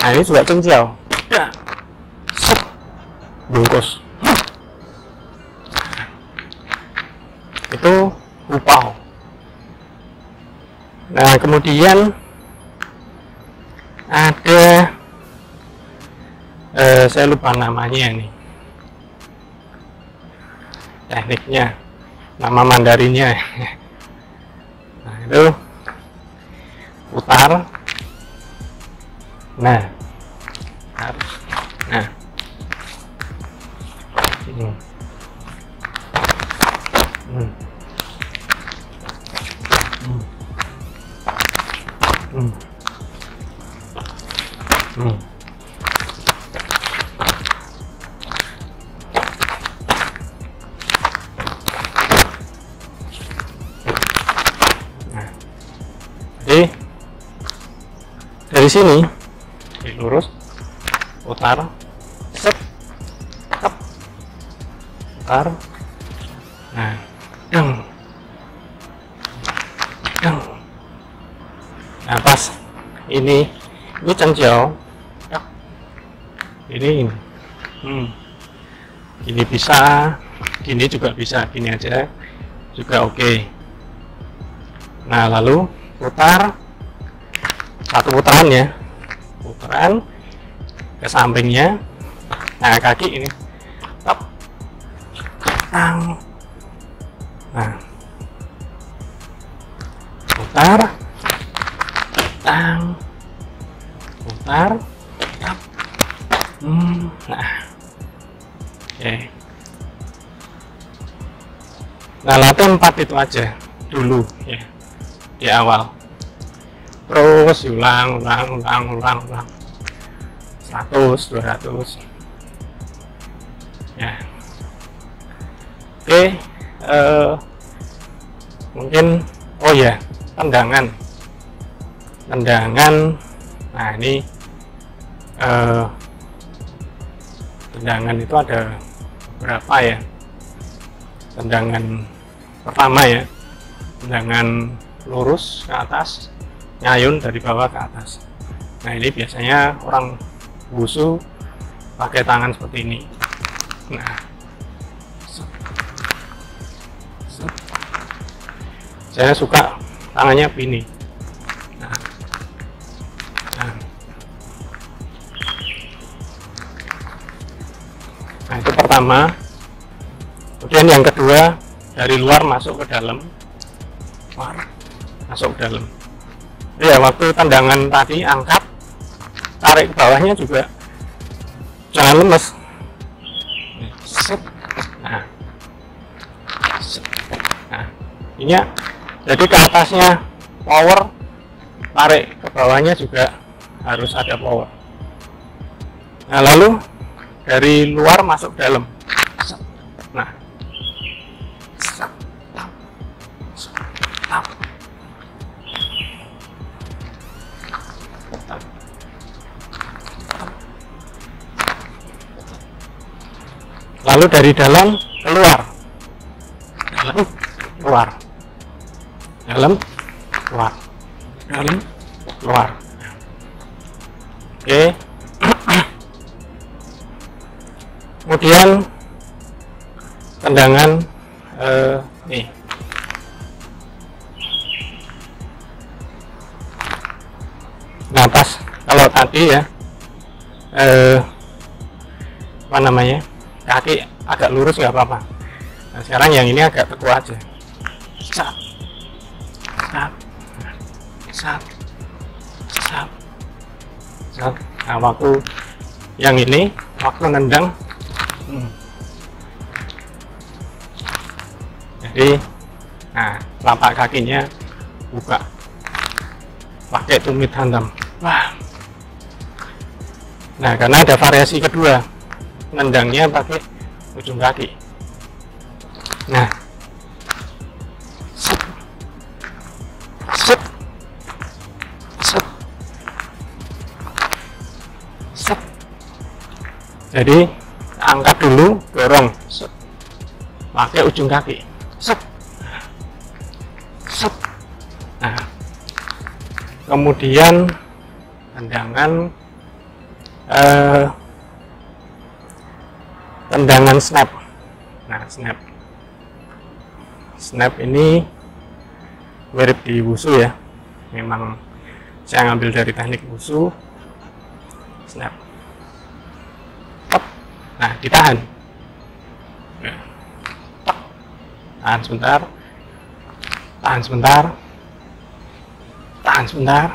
Nah ini juga cincau, ya, bungkus, itu upau. Nah kemudian ada saya lupa namanya nih, tekniknya, nama Mandarinnya. Nah itu putar. Nah, nah, ini, Nah, jadi dari sini lurus, putar, set, tep, putar, nah, deng, nah pas ini cincau, ini, ini bisa, gini juga bisa, gini aja juga oke. Nah lalu putar, satu putaran ya, putaran ke sampingnya. Nah kaki ini top, tang, nah putar, tang, putar, top. Nah oke. Nah latihan 4 itu aja dulu ya di awal, terus ulang 100 200 ya. Oke, mungkin oh ya, tendangan. Nah ini tendangan itu ada berapa ya? Tendangan pertama ya, tendangan lurus ke atas, nyayun dari bawah ke atas. Nah ini biasanya orang wushu pakai tangan seperti ini. Nah, saya suka tangannya begini. Nah itu pertama. Kemudian yang kedua, dari luar masuk ke dalam, masuk ke dalam. Ya waktu tendangan tadi angkat, tarik ke bawahnya juga jangan lemes. Nah ini ya. Jadi ke atasnya power, tarik ke bawahnya juga harus ada power. Nah, lalu dari luar masuk dalam. Nah, lalu dari dalam keluar, dalam keluar, dalam keluar, dalam keluar. Oke. Kemudian tendangan nih. Nah, pas kalau tadi ya apa namanya, kaki agak lurus nggak apa-apa. Nah, sekarang yang ini agak teguh aja. Sat, sat, sat, sat, sat. Nah, waktu yang ini, waktu nendang, jadi, nah, telapak kakinya buka, pakai tumit hantam. Wah. Nah, karena ada variasi kedua, nendangnya pakai ujung kaki. Nah, set, set, set, set. Jadi angkat dulu, dorong, set, pakai ujung kaki, set, set. Nah, kemudian tendangan tendangan snap. Nah, snap ini mirip di wushu ya, memang saya ngambil dari teknik wushu. Snap, nah, ditahan, tahan sebentar, tahan sebentar, tahan sebentar,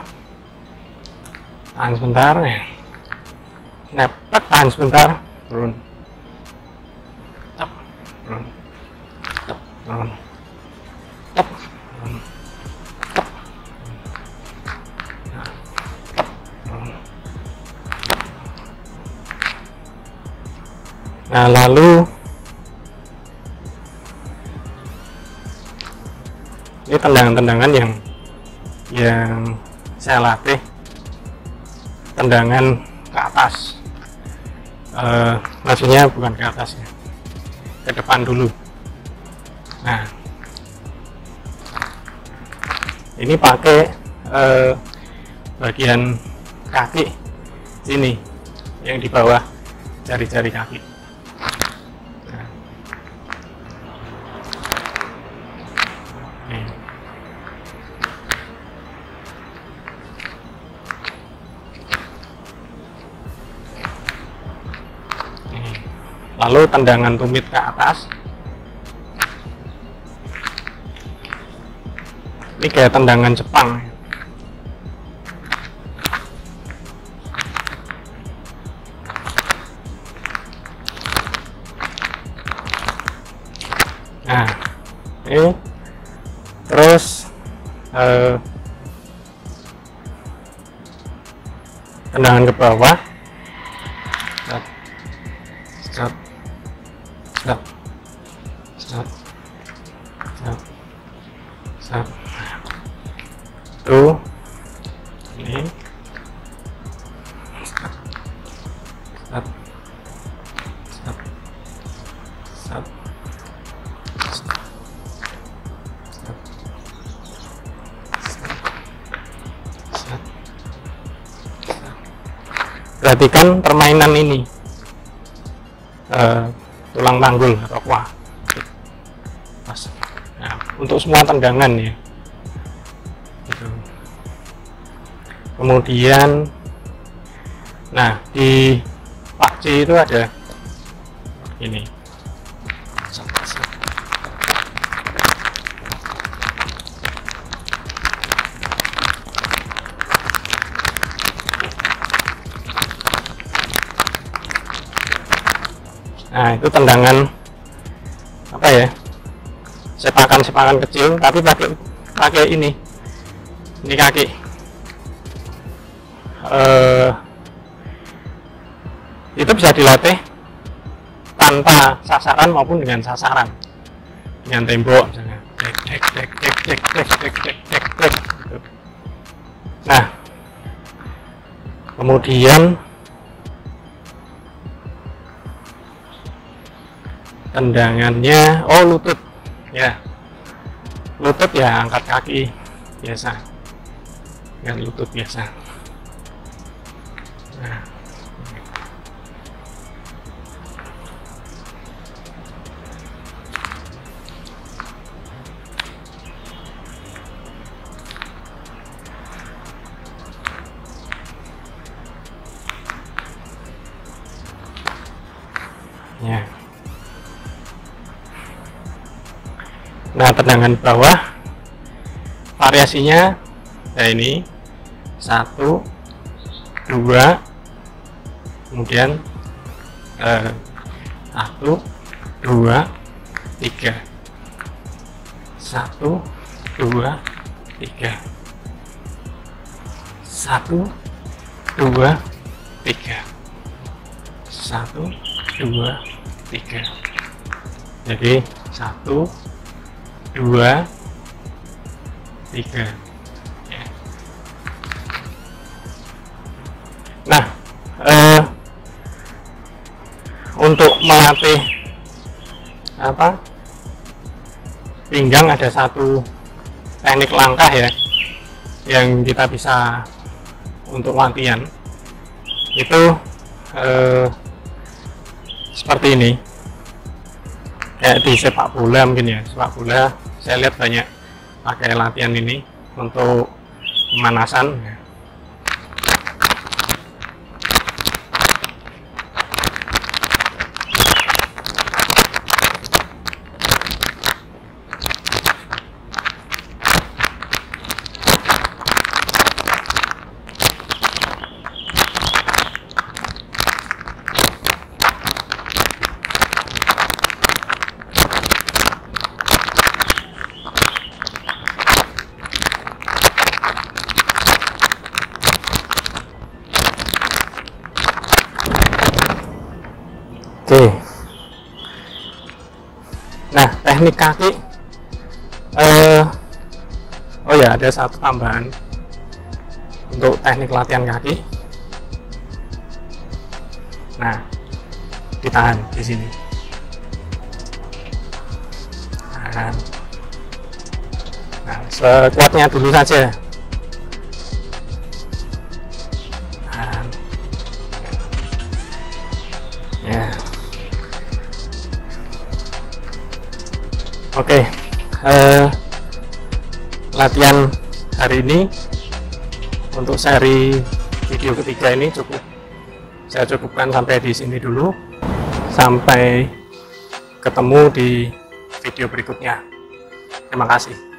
tahan sebentar, snap, tahan sebentar, turun, turun, turun, turun, nah, lalu ini tendangan-tendangan yang saya latih, tendangan ke atas, maksudnya bukan ke atas ya, ke depan dulu. Nah, ini pakai bagian kaki sini, yang di bawah jari-jari kaki. Nah, lalu tendangan tumit ke atas. Ini kayak tendangan Jepang. Nah, ini terus tendangan ke bawah. Stop, stop, stop, stop, stop. Tuh, ini, stop, stop, stop, stop, stop, stop, stop. Perhatikan permainan ini. Tulang panggul atau kuah. Nah, untuk semua tendangan ya. Gitu. Kemudian, nah, di pakci itu ada ini. Nah, itu tendangan apa ya, sepakan kecil, tapi pakai ini kaki. Itu bisa dilatih tanpa sasaran maupun dengan sasaran, dengan tembok misalnya. Nah, kemudian tendangannya, lutut ya, angkat kaki biasa, dengan lutut biasa. Nah, ya. Nah, tendangan bawah variasinya ya ini 1, 2, kemudian 1, 2, 3, 1, 2, 3, 1, 2, 3, 1, 2, 3. Jadi 1, 2, 3 ya. Nah, untuk melatih pinggang ada satu teknik langkah ya yang kita bisa untuk latihan itu seperti ini, kayak di sepak bola mungkin ya. Sepak bola saya lihat banyak pakai latihan ini untuk pemanasan ya. Oke. Nah, teknik kaki oh ya, ada satu tambahan untuk teknik latihan kaki. Nah, ditahan di sini. Nah, sekuatnya dulu saja. Ya. Oke, latihan hari ini untuk seri video ketiga ini saya cukupkan sampai di sini dulu. Sampai ketemu di video berikutnya. Terima kasih.